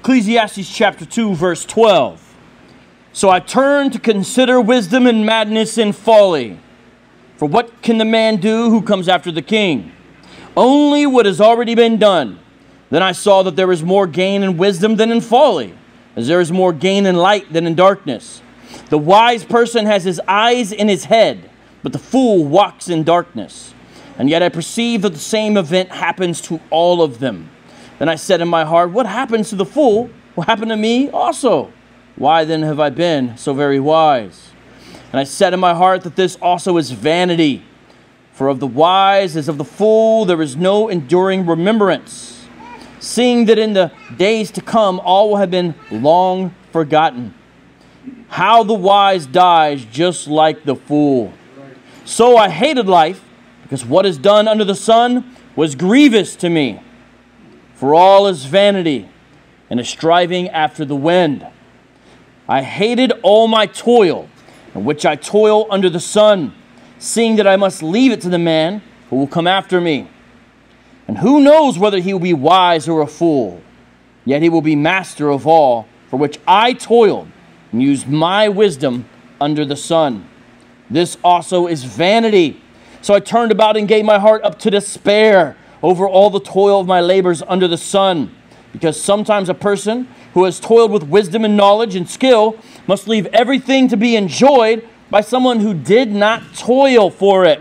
Ecclesiastes chapter 2, verse 12. So I turned to consider wisdom and madness and folly. For what can the man do who comes after the king? Only what has already been done. Then I saw that there is more gain in wisdom than in folly, as there is more gain in light than in darkness. The wise person has his eyes in his head, but the fool walks in darkness. And yet I perceive that the same event happens to all of them. Then I said in my heart, what happens to the fool will happen to me also. Why then have I been so very wise? And I said in my heart that this also is vanity. For of the wise as of the fool there is no enduring remembrance, seeing that in the days to come all will have been long forgotten. How the wise dies just like the fool. So I hated life, because what is done under the sun was grievous to me. For all is vanity, and a striving after the wind. I hated all my toil, in which I toil under the sun, seeing that I must leave it to the man who will come after me. And who knows whether he will be wise or a fool? Yet he will be master of all, for which I toiled, and used my wisdom under the sun. This also is vanity. So I turned about and gave my heart up to despair over all the toil of my labors under the sun. Because sometimes a person who has toiled with wisdom and knowledge and skill must leave everything to be enjoyed by someone who did not toil for it.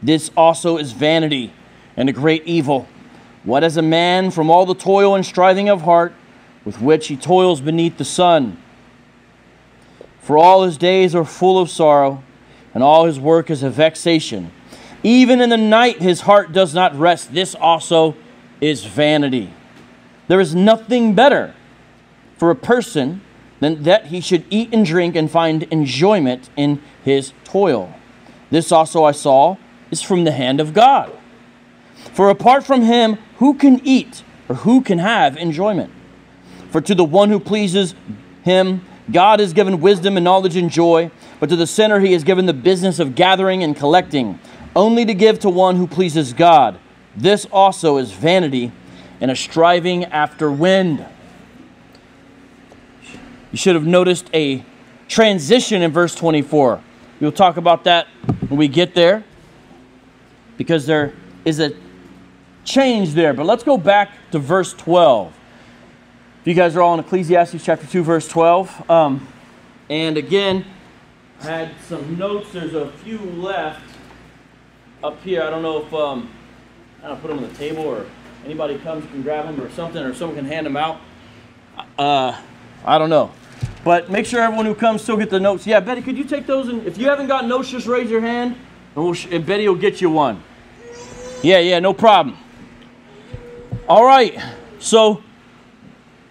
This also is vanity and a great evil. What has a man from all the toil and striving of heart with which he toils beneath the sun? For all his days are full of sorrow, and all his work is a vexation. Even in the night his heart does not rest. This also is vanity. There is nothing better for a person than that he should eat and drink and find enjoyment in his toil. This also I saw is from the hand of God. For apart from him, who can eat or who can have enjoyment? For to the one who pleases him, God has given wisdom and knowledge and joy, but to the sinner he has given the business of gathering and collecting, only to give to one who pleases God. This also is vanity and a striving after wind. You should have noticed a transition in verse 24. We'll talk about that when we get there, because there is a change there. But let's go back to verse 12. If you guys are all in Ecclesiastes chapter 2, verse 12. And again, I had some notes. There's a few left up here. I don't know if I don't put them on the table, or anybody comes can grab them or something, or someone can hand them out. I don't know. But make sure everyone who comes still get the notes. Yeah, Betty, could you take those? And if you haven't got notes, just raise your hand, and Betty will get you one. Yeah, no problem. All right, so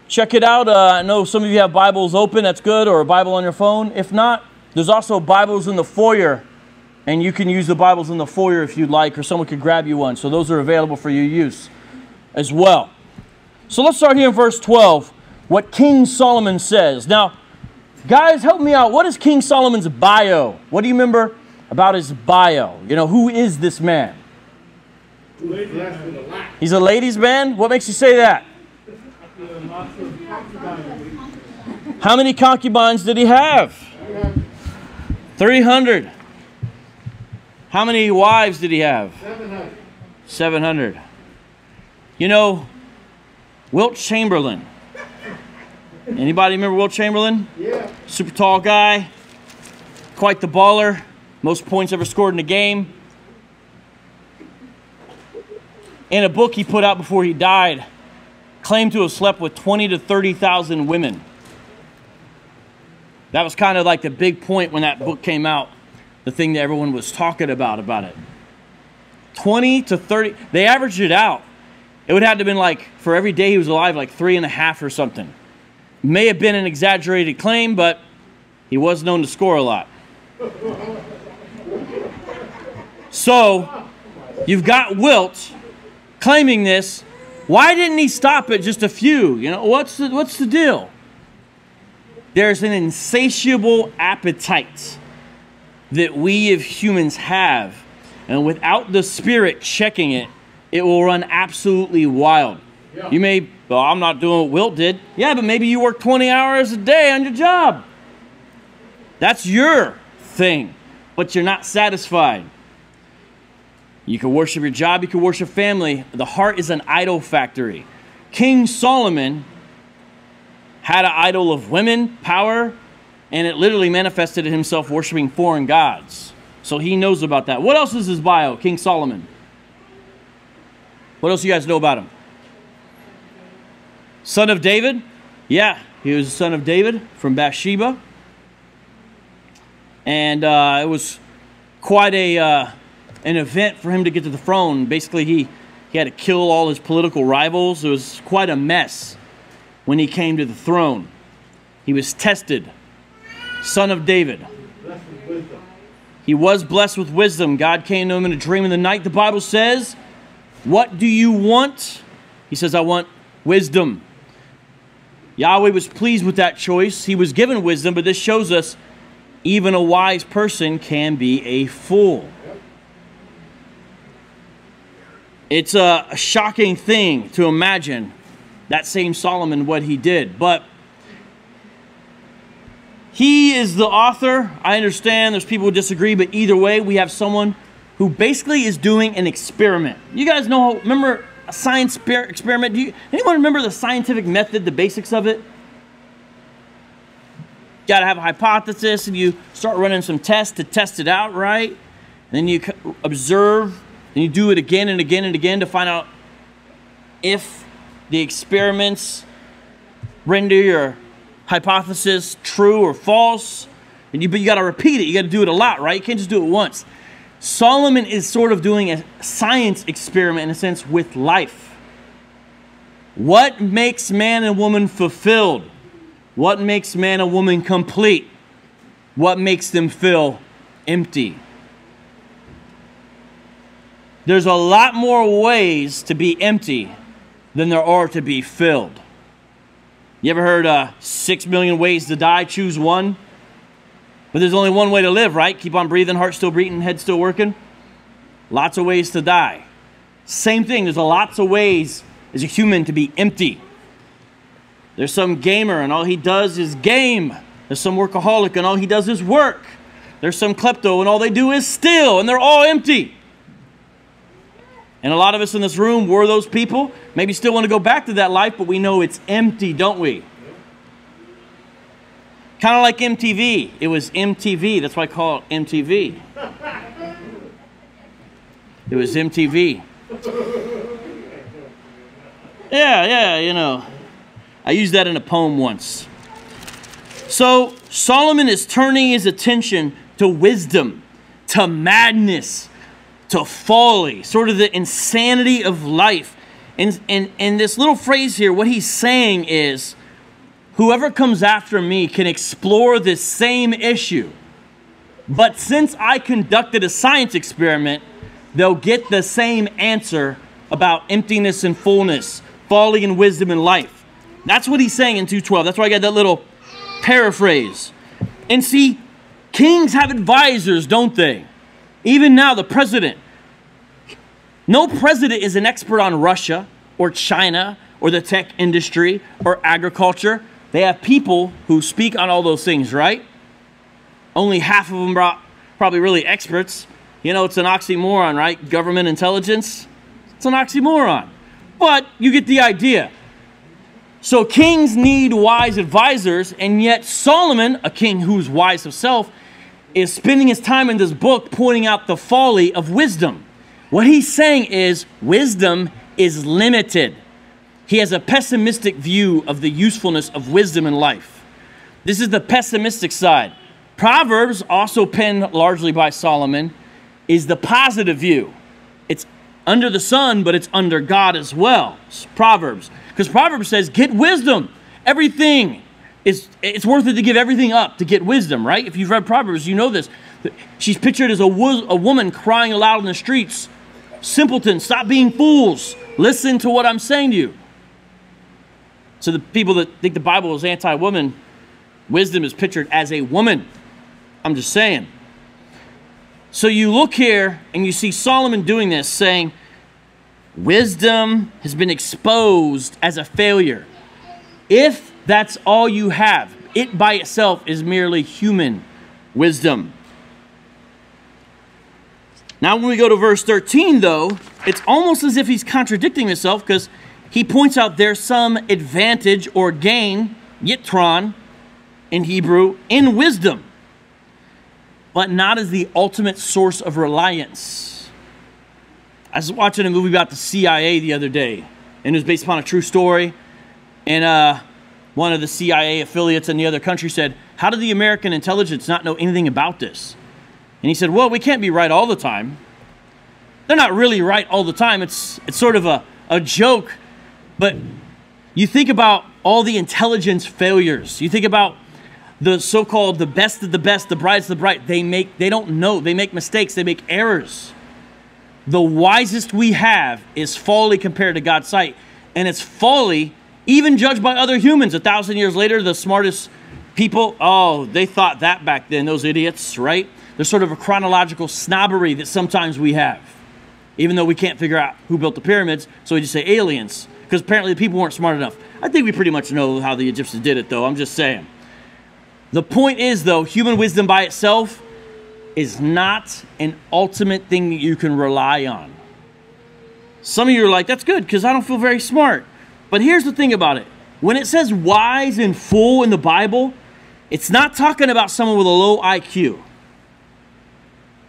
check it out. I know some of you have Bibles open. That's good, or a Bible on your phone. If not, there's also Bibles in the foyer, and you can use the Bibles in the foyer if you'd like, or someone could grab you one. So those are available for your use as well. So let's start here in verse 12, what King Solomon says. Now, guys, help me out. What is King Solomon's bio? What do you remember about his bio? You know, who is this man? He's a ladies' man? What makes you say that? How many concubines did he have? 300. How many wives did he have? 700. You know, Wilt Chamberlain. Anybody remember Wilt Chamberlain? Yeah. Super tall guy. Quite the baller. Most points ever scored in a game. In a book he put out before he died, claimed to have slept with 20 to 30,000 women. That was kind of like the big point when that book came out, the thing that everyone was talking about it. 20 to 30, they averaged it out. It would have to have been like, for every day he was alive, like 3.5 or something. May have been an exaggerated claim, but he was known to score a lot. So, you've got Wilt claiming this. Why didn't he stop at just a few? You know, what's the deal? There's an insatiable appetite that we as humans have, and without the Spirit checking it, it will run absolutely wild. Yeah. You may, well, I'm not doing what Wilt did. Yeah, but maybe you work 20 hours a day on your job. That's your thing, but you're not satisfied. You can worship your job, you can worship family. The heart is an idol factory. King Solomon had an idol of women, power, and it literally manifested in himself worshiping foreign gods. So he knows about that. What else is his bio, King Solomon? What else do you guys know about him? Son of David? Yeah, he was the son of David from Bathsheba. And it was quite an event for him to get to the throne. Basically, he had to kill all his political rivals. It was quite a mess when he came to the throne. He was tested. Son of David. Blessed with wisdom. He was blessed with wisdom. God came to him in a dream in the night. The Bible says, what do you want? He says, I want wisdom. Yahweh was pleased with that choice. He was given wisdom, but this shows us even a wise person can be a fool. It's a shocking thing to imagine that same Solomon, what he did. But he is the author. I understand there's people who disagree, but either way, we have someone who basically is doing an experiment. You guys know, remember a science experiment? Anyone remember the scientific method, the basics of it? You got to have a hypothesis, and you start running some tests to test it out, right? And then you observe, and you do it again and again and again to find out if the experiments render your hypothesis true or false. But you got to repeat it. You got to do it a lot, right? You can't just do it once. Solomon is sort of doing a science experiment in a sense with life. What makes man and woman fulfilled? What makes man and woman complete? What makes them feel empty? There's a lot more ways to be empty than there are to be filled. You ever heard 6 million ways to die, choose one? But there's only one way to live, right? Keep on breathing, heart still beating, head still working. Lots of ways to die. Same thing, there's lots of ways as a human to be empty. There's some gamer and all he does is game. There's some workaholic and all he does is work. There's some klepto and all they do is steal, and they're all empty. And a lot of us in this room were those people. Maybe still want to go back to that life, but we know it's empty, don't we? Kind of like MTV. It was MTV. That's why I call it MTV. It was MTV. Yeah, you know. I used that in a poem once. So Solomon is turning his attention to wisdom, to madness, to folly, sort of the insanity of life. And this little phrase here, what he's saying is, whoever comes after me can explore this same issue. But since I conducted a science experiment, they'll get the same answer about emptiness and fullness, folly and wisdom in life. That's what he's saying in 2:12. That's why I got that little paraphrase. And see, kings have advisors, don't they? Even now, the president. No president is an expert on Russia or China or the tech industry or agriculture. They have people who speak on all those things, right? Only half of them are probably really experts. You know, it's an oxymoron, right? Government intelligence. It's an oxymoron. But you get the idea. So kings need wise advisors, and yet Solomon, a king who's wise himself, is spending his time in this book pointing out the folly of wisdom. What he's saying is wisdom is limited. He has a pessimistic view of the usefulness of wisdom in life. This is the pessimistic side. Proverbs, also penned largely by Solomon, is the positive view. It's under the sun, but it's under God as well. It's Proverbs. Because Proverbs says, get wisdom. Everything. It's worth it to give everything up to get wisdom, right? If you've read Proverbs, you know this. She's pictured as a woman crying aloud in the streets. Simpletons, stop being fools. Listen to what I'm saying to you. So the people that think the Bible is anti-woman, wisdom is pictured as a woman. I'm just saying. So you look here and you see Solomon doing this, saying, Wisdom has been exposed as a failure. If that's all you have, it by itself is merely human wisdom. Now when we go to verse 13, though, it's almost as if he's contradicting himself, because he points out there's some advantage or gain, yitron in Hebrew, in wisdom, but not as the ultimate source of reliance. I was watching a movie about the CIA the other day, and it was based upon a true story. And one of the CIA affiliates in the other country said, "How did the American intelligence not know anything about this?" And he said, "Well, we can't be right all the time." They're not really right all the time. It's sort of a joke. But you think about all the intelligence failures. You think about the so-called the best of the best, the brightest of the bright. They don't know. They make mistakes. They make errors. The wisest we have is folly compared to God's sight. And it's folly even judged by other humans. 1,000 years later, the smartest people, oh, they thought that back then, those idiots, right? There's sort of a chronological snobbery that sometimes we have, even though we can't figure out who built the pyramids, so we just say aliens, because apparently the people weren't smart enough. I think we pretty much know how the Egyptians did it, though. I'm just saying. The point is, though, human wisdom by itself is not an ultimate thing that you can rely on. Some of you are like, that's good, because I don't feel very smart. But here's the thing about it. When it says wise and fool in the Bible, it's not talking about someone with a low IQ.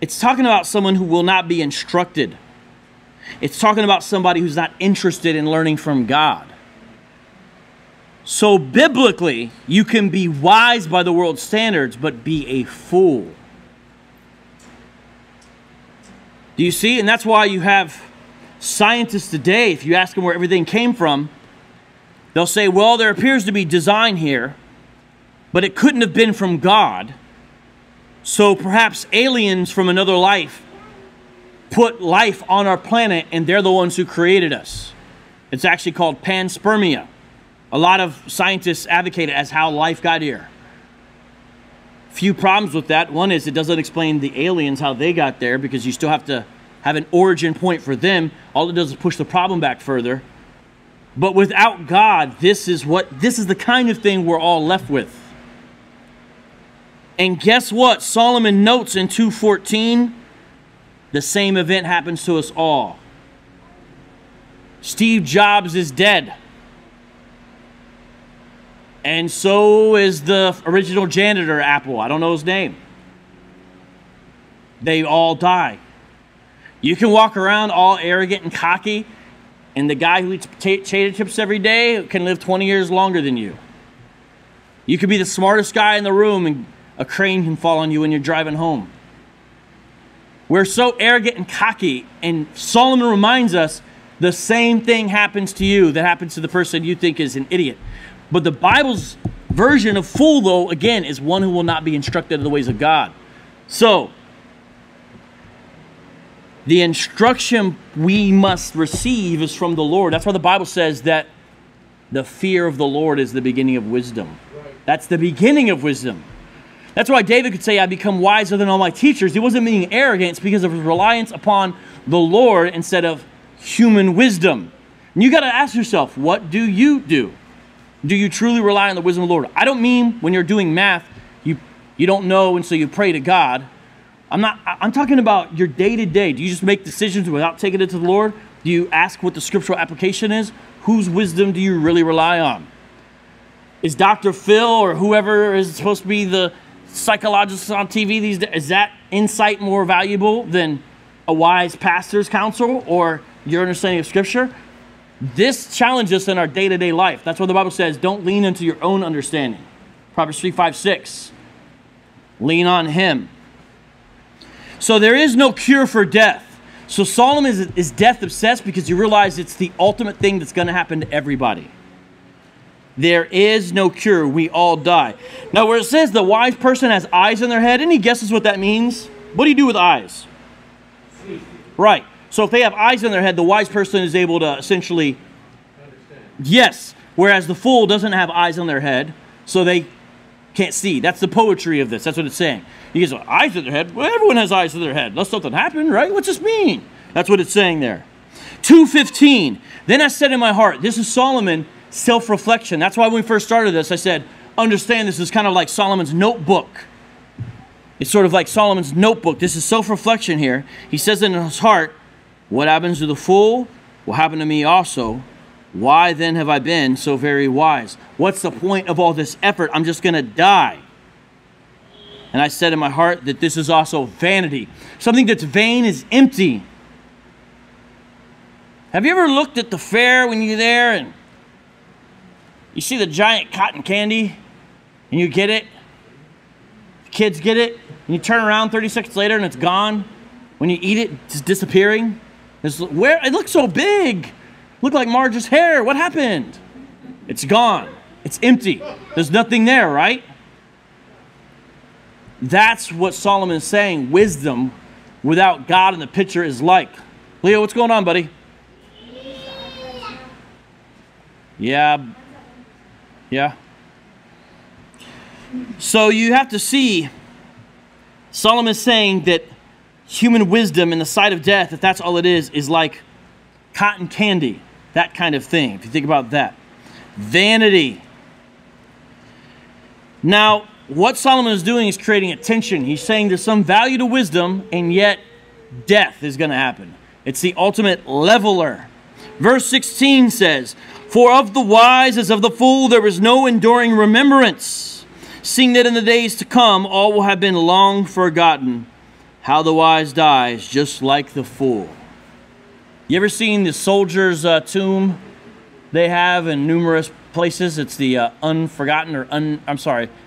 It's talking about someone who will not be instructed. It's talking about somebody who's not interested in learning from God. So biblically, you can be wise by the world's standards, but be a fool. Do you see? And that's why you have scientists today, if you ask them where everything came from, they'll say, well, there appears to be design here, but it couldn't have been from God. So perhaps aliens from another life put life on our planet, and they're the ones who created us. It's actually called panspermia. A lot of scientists advocate it as how life got here. Few problems with that. One is it doesn't explain the aliens, how they got there, because you still have to have an origin point for them. All it does is push the problem back further. But without God, this is the kind of thing we're all left with. And guess what? Solomon notes in 2:14, the same event happens to us all. Steve Jobs is dead. And so is the original janitor at Apple. I don't know his name. They all die. You can walk around all arrogant and cocky, and the guy who eats potato chips every day can live 20 years longer than you. You could be the smartest guy in the room, and a crane can fall on you when you're driving home. We're so arrogant and cocky, and Solomon reminds us the same thing happens to you that happens to the person you think is an idiot. But the Bible's version of fool, though, again, is one who will not be instructed in the ways of God. So, the instruction we must receive is from the Lord. That's why the Bible says that the fear of the Lord is the beginning of wisdom. That's the beginning of wisdom. That's why David could say, I become wiser than all my teachers. He wasn't meaning arrogance because of his reliance upon the Lord instead of human wisdom. And you got to ask yourself, what do you do? Do you truly rely on the wisdom of the Lord? I don't mean when you're doing math, you don't know and so you pray to God. I'm talking about your day-to-day. Do you just make decisions without taking it to the Lord? Do you ask what the scriptural application is? Whose wisdom do you really rely on? Is Dr. Phil or whoever is supposed to be the psychologist on TV these days, is that insight more valuable than a wise pastor's counsel or your understanding of Scripture? This challenges us in our day-to-day life. That's why the Bible says, don't lean into your own understanding. Proverbs 3:5-6. Lean on Him. So there is no cure for death. So Solomon is death obsessed because you realize it's the ultimate thing that's going to happen to everybody. There is no cure. We all die. Now where it says the wise person has eyes in their head, any guesses what that means? What do you do with eyes? See. Right. So if they have eyes in their head, the wise person is able to essentially understand. Yes. Whereas the fool doesn't have eyes on their head, so they can't see. That's the poetry of this. That's what it's saying. You guys have eyes in their head. Well, everyone has eyes in their head. Unless something happened, right? What's this mean? That's what it's saying there. 2:15. Then I said in my heart, this is Solomon, self-reflection. That's why when we first started this, I said, understand this is kind of like Solomon's notebook. It's sort of like Solomon's notebook. This is self-reflection here. He says in his heart, what happens to the fool will happen to me also. Why then have I been so very wise? What's the point of all this effort? I'm just going to die. And I said in my heart that this is also vanity. Something that's vain is empty. Have you ever looked at the fair when you're there and you see the giant cotton candy and you get it? The kids get it and you turn around 30 seconds later and it's gone. When you eat it, it's disappearing. Where it looks so big. Looked like Marge's hair. What happened? It's gone. It's empty. There's nothing there, right? That's what Solomon is saying. Wisdom without God in the picture is like. Leo, what's going on, buddy? Yeah. So you have to see, Solomon is saying that human wisdom in the sight of death, if that's all it is like cotton candy, that kind of thing, if you think about that. Vanity. Now, what Solomon is doing is creating a tension. He's saying there's some value to wisdom, and yet death is going to happen. It's the ultimate leveler. Verse 16 says, for of the wise as of the fool there is no enduring remembrance, seeing that in the days to come all will have been long forgotten. How the wise dies just like the fool. You ever seen the soldier's tomb they have in numerous places? It's the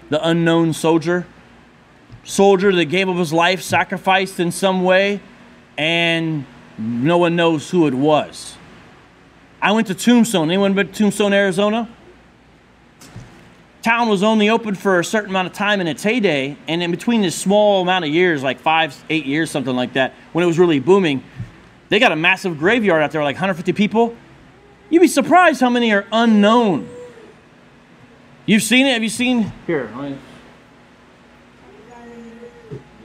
the unknown soldier. Soldier that gave up his life, sacrificed in some way, and no one knows who it was. I went to Tombstone. Anyone been to Tombstone, Arizona? Town was only open for a certain amount of time in its heyday, and in between this small amount of years, like 5, 8 years, something like that, when it was really booming, they got a massive graveyard out there, like 150 people. You'd be surprised how many are unknown. You've seen it? Have you seen? Here.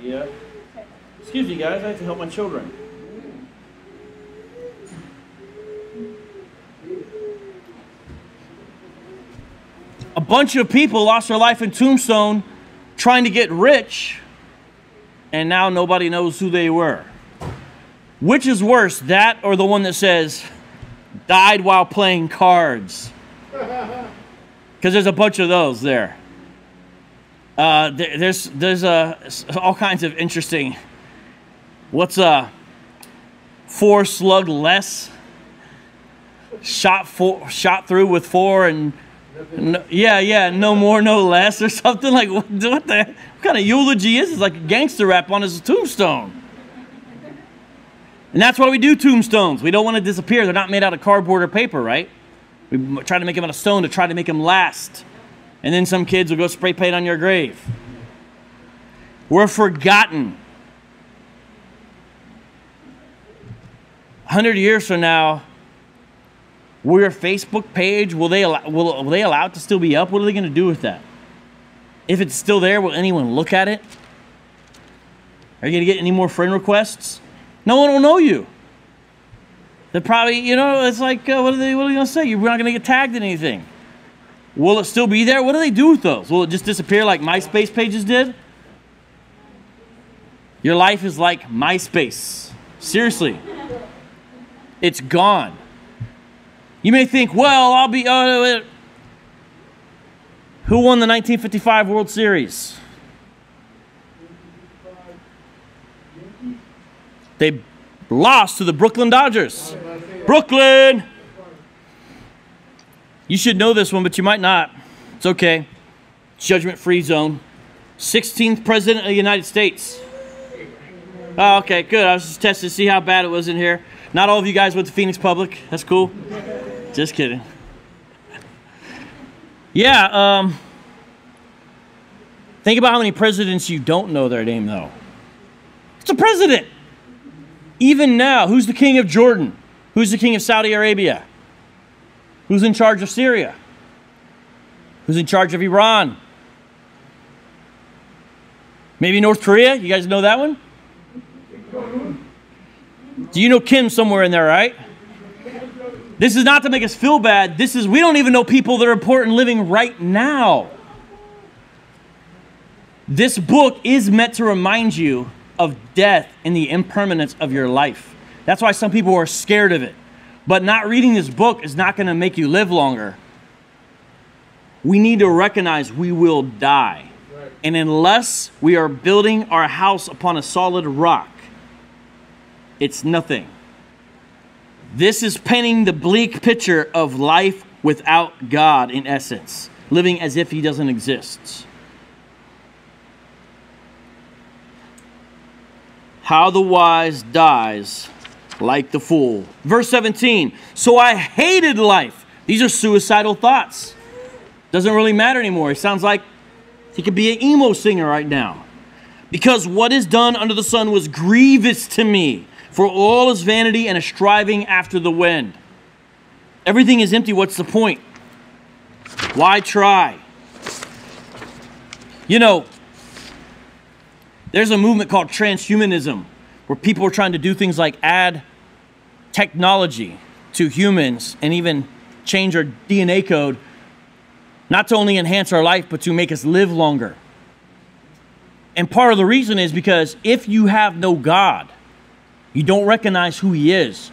Yeah. Excuse me, guys. I have to help my children. A bunch of people lost their life in Tombstone trying to get rich, and now nobody knows who they were. Which is worse, that or the one that says, died while playing cards? Because there's a bunch of those there. There's all kinds of interesting. What's a 4 slug less? Shot through with 4 and no more, no less, or something like what kind of eulogy is this? Like a gangster rap on his tombstone. And that's why we do tombstones. We don't want to disappear. They're not made out of cardboard or paper, right? We try to make them out of stone to try to make them last. And then some kids will go spray paint on your grave. We're forgotten. 100 years from now, will your Facebook page, will they allow it to still be up? What are they going to do with that? If it's still there, will anyone look at it? Are you going to get any more friend requests? No one will know you. They're probably, it's like, what are they going to say? You're not going to get tagged in anything. Will it still be there? What do they do with those? Will it just disappear like MySpace pages did? Your life is like MySpace. Seriously. It's gone. You may think, well, I'll be... who won the 1955 World Series? They lost to the Brooklyn Dodgers. Brooklyn! You should know this one, but you might not. It's okay. Judgment-free zone. 16th President of the United States. Oh, okay, good. I was just testing to see how bad it was in here. Not all of you guys went to Phoenix Public. That's cool. Just kidding. Yeah, think about how many presidents you don't know their name, though. It's a president. Even now, who's the king of Jordan? Who's the king of Saudi Arabia? Who's in charge of Syria? Who's in charge of Iran? Maybe North Korea? You guys know that one? Do you know Kim somewhere in there, right? This is not to make us feel bad. This is, we don't even know people that are important living right now. This book is meant to remind you of death and the impermanence of your life. That's why some people are scared of it. But not reading this book is not going to make you live longer. We need to recognize we will die. Right. And unless we are building our house upon a solid rock, it's nothing. This is painting the bleak picture of life without God in essence, living as if he doesn't exist. How the wise dies like the fool. Verse 17, so I hated life. These are suicidal thoughts. Doesn't really matter anymore. It sounds like he could be an emo singer right now. Because what is done under the sun was grievous to me, for all is vanity and a striving after the wind. Everything is empty. What's the point? Why try? You know, there's a movement called transhumanism, where people are trying to do things like add technology to humans and even change our DNA code, not to only enhance our life, but to make us live longer. And part of the reason is because if you have no God, you don't recognize who he is.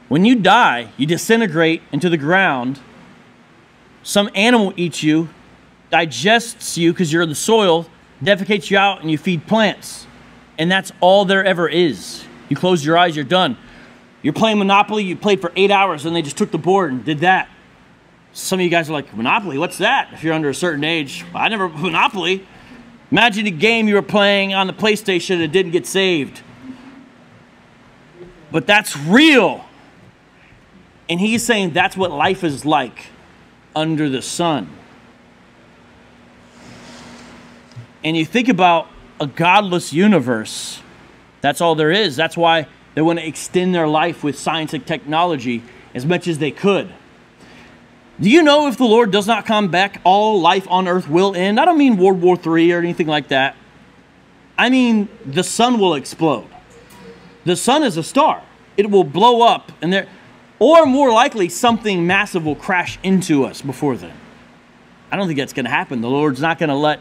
When you die, you disintegrate into the ground. Some animal eats you, digests you because you're in the soil, defecates you out, and you feed plants. And that's all there ever is. You close your eyes, you're done. You're playing Monopoly, you played for 8 hours, and they just took the board and did that. Some of you guys are like, Monopoly, what's that? If you're under a certain age. I never, Monopoly. Imagine a game you were playing on the PlayStation that didn't get saved. But that's real. And he's saying that's what life is like under the sun. And you think about a godless universe, that's all there is. That's why they want to extend their life with science and technology as much as they could. Do you know if the Lord does not come back, all life on earth will end? I don't mean World War III or anything like that. I mean the sun will explode. The sun is a star. It will blow up, and there, or more likely, something massive will crash into us before then. I don't think that's going to happen. The Lord's not going to let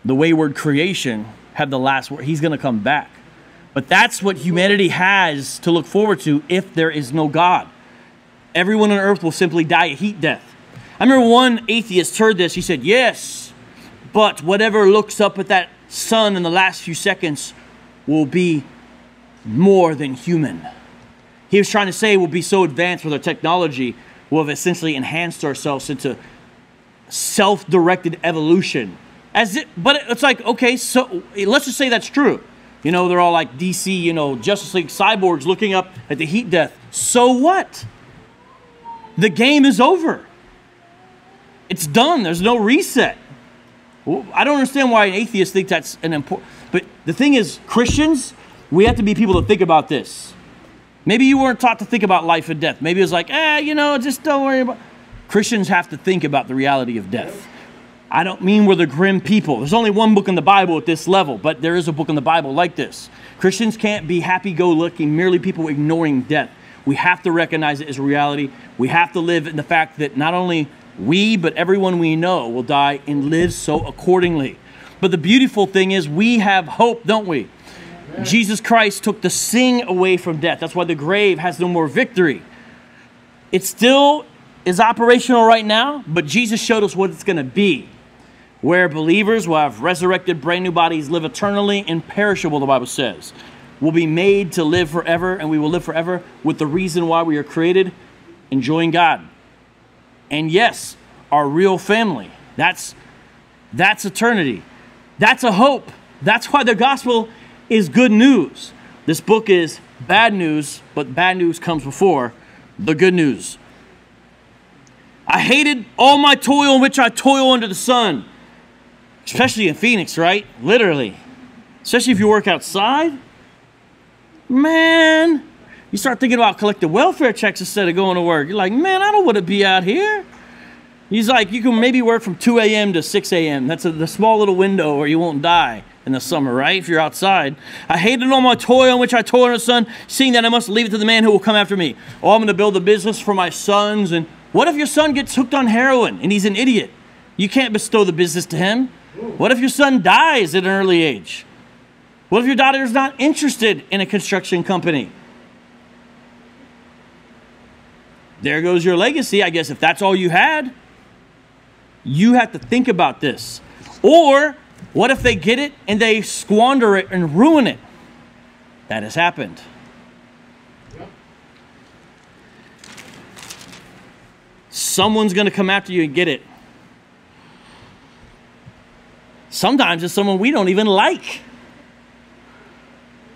the wayward creation have the last word. He's going to come back. But that's what humanity has to look forward to if there is no God. Everyone on earth will simply die a heat death. I remember one atheist heard this. He said, yes, but whatever looks up at that sun in the last few seconds will be more than human. He was trying to say we'll be so advanced with our technology, we'll have essentially enhanced ourselves into self-directed evolution. But it's like, okay, so let's just say that's true. You know, they're all like DC, you know, Justice League cyborgs looking up at the heat death. So what? The game is over. It's done. There's no reset. Well, I don't understand why an atheist thinks that's an important... But the thing is, Christians, we have to be people to think about this. Maybe you weren't taught to think about life and death. Maybe it's like, you know, just don't worry about... Christians have to think about the reality of death. I don't mean we're the grim people. There's only one book in the Bible at this level, but there is a book in the Bible like this. Christians can't be happy-go-lucky, merely people ignoring death. We have to recognize it as reality. We have to live in the fact that not only we, but everyone we know will die and live so accordingly. But the beautiful thing is we have hope, don't we? Amen. Jesus Christ took the sting away from death. That's why the grave has no more victory. It still is operational right now, but Jesus showed us what it's going to be. Where believers will have resurrected, brand new bodies, live eternally, imperishable, the Bible says. We'll be made to live forever, and we will live forever with the reason why we are created, enjoying God. And yes, our real family. That's eternity. That's a hope. That's why the gospel is good news. This book is bad news, but bad news comes before the good news. I hated all my toil in which I toil under the sun. Especially in Phoenix, right? Literally. Especially if you work outside. Man, you start thinking about collecting welfare checks instead of going to work. You're like, man, I don't want to be out here. He's like, you can maybe work from 2 a.m. to 6 a.m. That's the small little window where you won't die. in the summer, right? If you're outside. I hated all my toil in which I toil in the sun, seeing that I must leave it to the man who will come after me. Oh, I'm going to build a business for my sons. And what if your son gets hooked on heroin and he's an idiot? You can't bestow the business to him. What if your son dies at an early age? What if your daughter is not interested in a construction company? There goes your legacy, I guess, if that's all you had. You have to think about this. Or what if they get it and they squander it and ruin it? That has happened. Someone's going to come after you and get it. Sometimes it's someone we don't even like.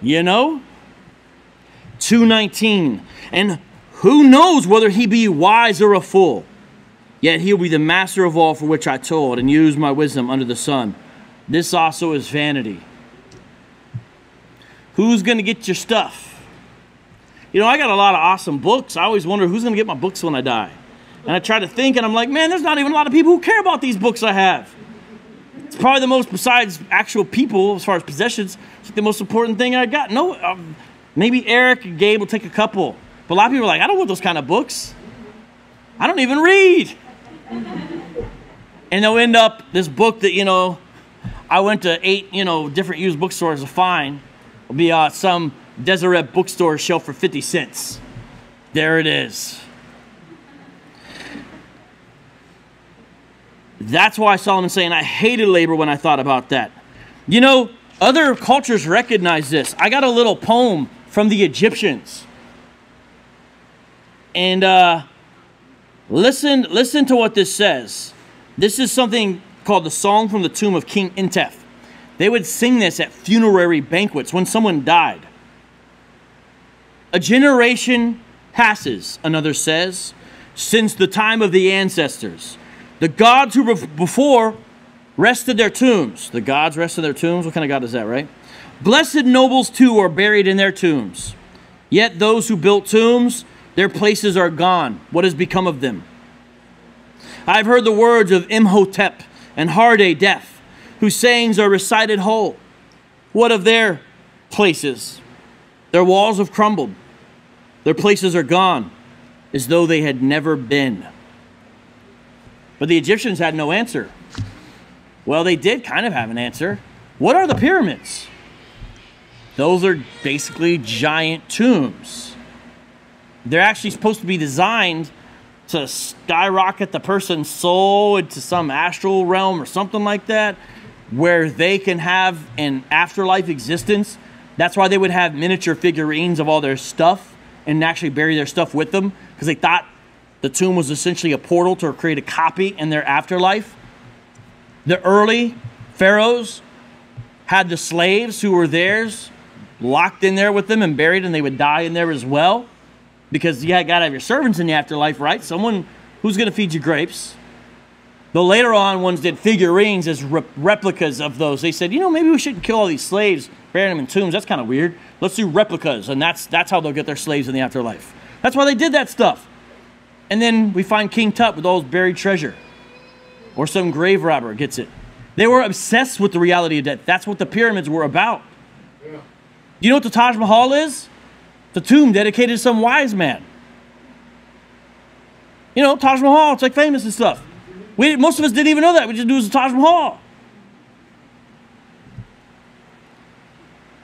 You know? 2:19. And who knows whether he be wise or a fool? Yet he'll be the master of all for which I told and used my wisdom under the sun. This also is vanity. Who's going to get your stuff? You know, I got a lot of awesome books. I always wonder who's going to get my books when I die. And I try to think, and I'm like, man, there's not even a lot of people who care about these books I have. It's probably the most, besides actual people, as far as possessions, it's the most important thing I got. No, maybe Eric and Gabe will take a couple. But a lot of people are like, I don't want those kind of books. I don't even read. And they'll end up, this book that, you know, I went to 8, different used bookstores to find. Will be some Deseret bookstore shelf for 50 cents. There it is. That's why Solomon's saying, I hated labor when I thought about that. You know, other cultures recognize this. I got a little poem from the Egyptians. And listen to what this says. This is something called the Song from the Tomb of King Intef. They would sing this at funerary banquets when someone died. A generation passes, another says, since the time of the ancestors. The gods who before rested their tombs. The gods rested their tombs? What kind of God is that, right? Blessed nobles too are buried in their tombs. Yet those who built tombs, their places are gone. What has become of them? I've heard the words of Imhotep and Harday Death, whose sayings are recited whole. What of their places? Their walls have crumbled. Their places are gone, as though they had never been. But the Egyptians had no answer. Well, they did kind of have an answer. What are the pyramids? Those are basically giant tombs. They're actually supposed to be designed to skyrocket the person's soul into some astral realm or something like that, where they can have an afterlife existence. That's why they would have miniature figurines of all their stuff and actually bury their stuff with them, because they thought the tomb was essentially a portal to create a copy in their afterlife. The early pharaohs had the slaves who were theirs locked in there with them and buried, and they would die in there as well. Because you got to have your servants in the afterlife, right? Someone who's going to feed you grapes. The later on ones did figurines as replicas of those. They said, maybe we shouldn't kill all these slaves, bury them in tombs. That's kind of weird. Let's do replicas, and that's how they'll get their slaves in the afterlife. That's why they did that stuff. And then we find King Tut with all his buried treasure. Or some grave robber gets it. They were obsessed with the reality of death. That's what the pyramids were about. Yeah. Do you know what the Taj Mahal is? It's a tomb dedicated to some wise man. Taj Mahal, it's like famous and stuff. Most of us didn't even know that. We just knew it was the Taj Mahal.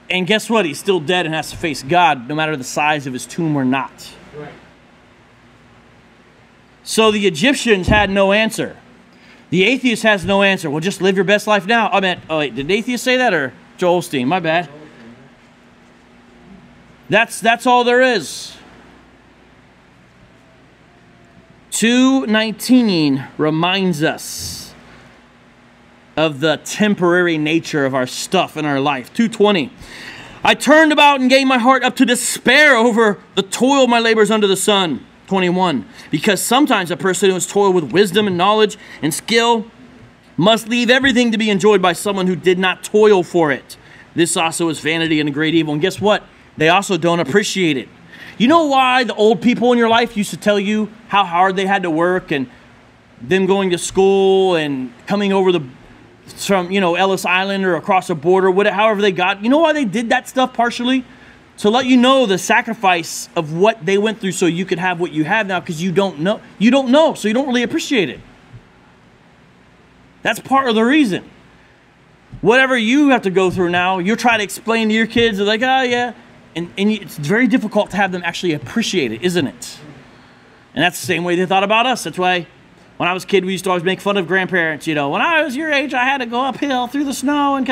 And guess what? He's still dead and has to face God, no matter the size of his tomb or not. Right. So the Egyptians had no answer. The atheist has no answer. Well, just live your best life now. Oh wait, did the atheist say that or Joel Osteen? My bad. That's all there is. 2:19 reminds us of the temporary nature of our stuff in our life. 2:20. I turned about and gave my heart up to despair over the toil of my labors under the sun. 21. Because sometimes a person who has toiled with wisdom and knowledge and skill must leave everything to be enjoyed by someone who did not toil for it. This also is vanity and a great evil. And guess what? They also don't appreciate it. You know why the old people in your life used to tell you how hard they had to work, and them going to school and coming over the from, Ellis Island or across the border, whatever, however they got. You know why they did that stuff partially? To let you know the sacrifice of what they went through so you could have what you have now, because you don't know. You don't know, so you don't really appreciate it. That's part of the reason. Whatever you have to go through now, you're trying to explain to your kids, they're like, oh yeah. And it's very difficult to have them actually appreciate it, isn't it? And that's the same way they thought about us. That's why when I was a kid, we used to always make fun of grandparents. When I was your age, I had to go uphill through the snow and,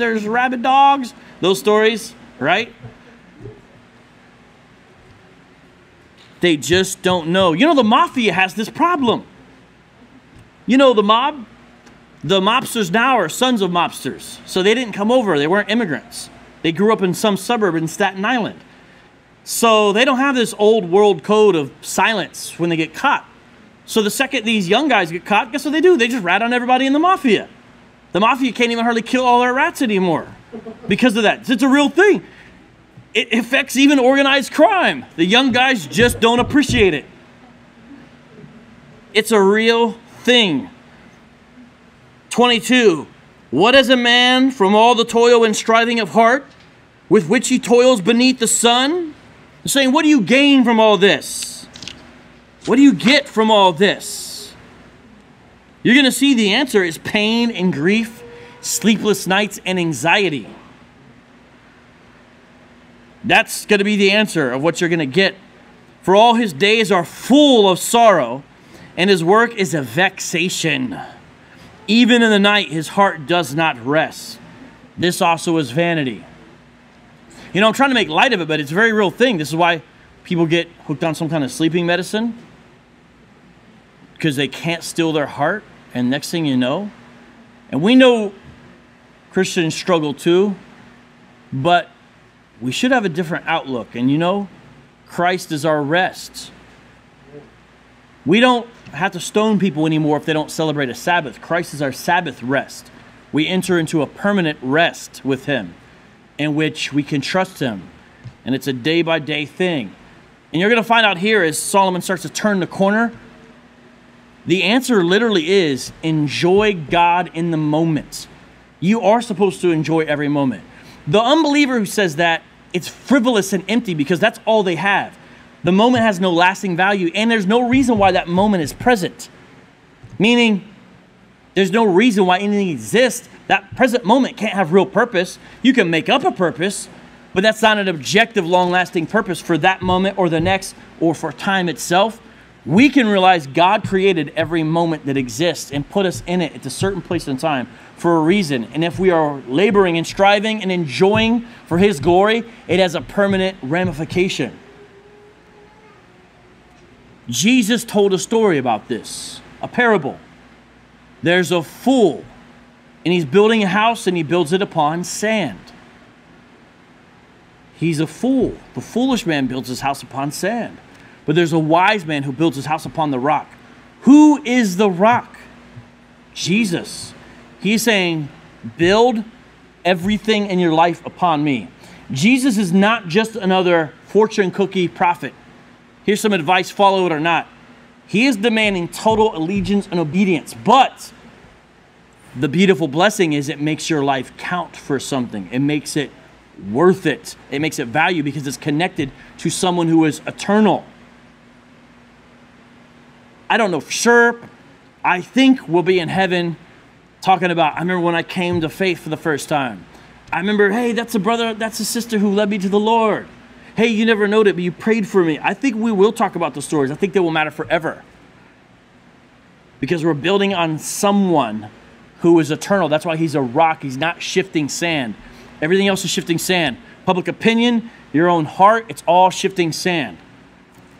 there's rabid dogs. Those stories, right? They just don't know. The mafia has this problem. The mob? The mobsters now are sons of mobsters. So they didn't come over. They weren't immigrants. They grew up in some suburb in Staten Island. So they don't have this old world code of silence when they get caught. So the second these young guys get caught, guess what they do? They just rat on everybody in the mafia. The mafia can't even hardly kill all their rats anymore because of that. It's a real thing. It affects even organized crime. The young guys just don't appreciate it. It's a real thing. 22. What is a man from all the toil and striving of heart with which he toils beneath the sun? They're saying, what do you gain from all this? What do you get from all this? You're going to see the answer is pain and grief, sleepless nights, and anxiety. That's going to be the answer of what you're going to get. For all his days are full of sorrow, and his work is a vexation. Even in the night, his heart does not rest. This also is vanity. I'm trying to make light of it, but it's a very real thing. This is why people get hooked on some kind of sleeping medicine, because they can't still their heart, and next thing you know, and we know Christians struggle too, but we should have a different outlook. And Christ is our rest. We don't have to stone people anymore if they don't celebrate a Sabbath. Christ is our Sabbath rest. We enter into a permanent rest with him in which we can trust him. And it's a day-by-day thing. And you're going to find out here as Solomon starts to turn the corner, the answer literally is enjoy God in the moment. You are supposed to enjoy every moment. The unbeliever who says that, it's frivolous and empty because that's all they have. The moment has no lasting value, and there's no reason why that moment is present. Meaning, there's no reason why anything exists. That present moment can't have real purpose. You can make up a purpose, but that's not an objective, long-lasting purpose for that moment or the next or for time itself. We can realize God created every moment that exists and put us in it at a certain place in time for a reason. And if we are laboring and striving and enjoying for his glory, it has a permanent ramification. Jesus told a story about this, a parable. There's a fool, and he's building a house, and he builds it upon sand. He's a fool. The foolish man builds his house upon sand. But there's a wise man who builds his house upon the rock. Who is the rock? Jesus. He's saying, build everything in your life upon me. Jesus is not just another fortune cookie prophet. Here's some advice, follow it or not. He is demanding total allegiance and obedience. But the beautiful blessing is it makes your life count for something. It makes it worth it. It makes it value because it's connected to someone who is eternal. I don't know for sure. I think we'll be in heaven talking about, I remember when I came to faith for the first time. I remember, hey, that's a brother, that's a sister who led me to the Lord. Hey, you never knowed it, but you prayed for me. I think we will talk about the stories. I think they will matter forever. Because we're building on someone who is eternal. That's why he's a rock. He's not shifting sand. Everything else is shifting sand. Public opinion, your own heart, it's all shifting sand.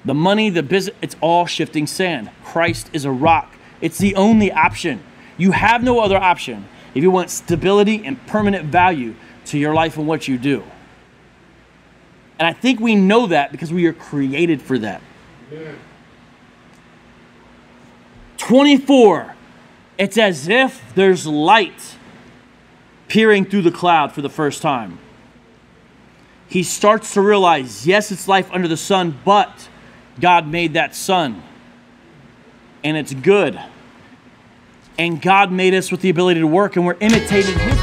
The money, the business, it's all shifting sand. Christ is a rock. It's the only option. You have no other option if you want stability and permanent value to your life and what you do. And I think we know that because we are created for that. Yeah. 24. It's as if there's light peering through the cloud for the first time. He starts to realize, yes, it's life under the sun, but God made that sun. And it's good. And God made us with the ability to work, and we're imitating His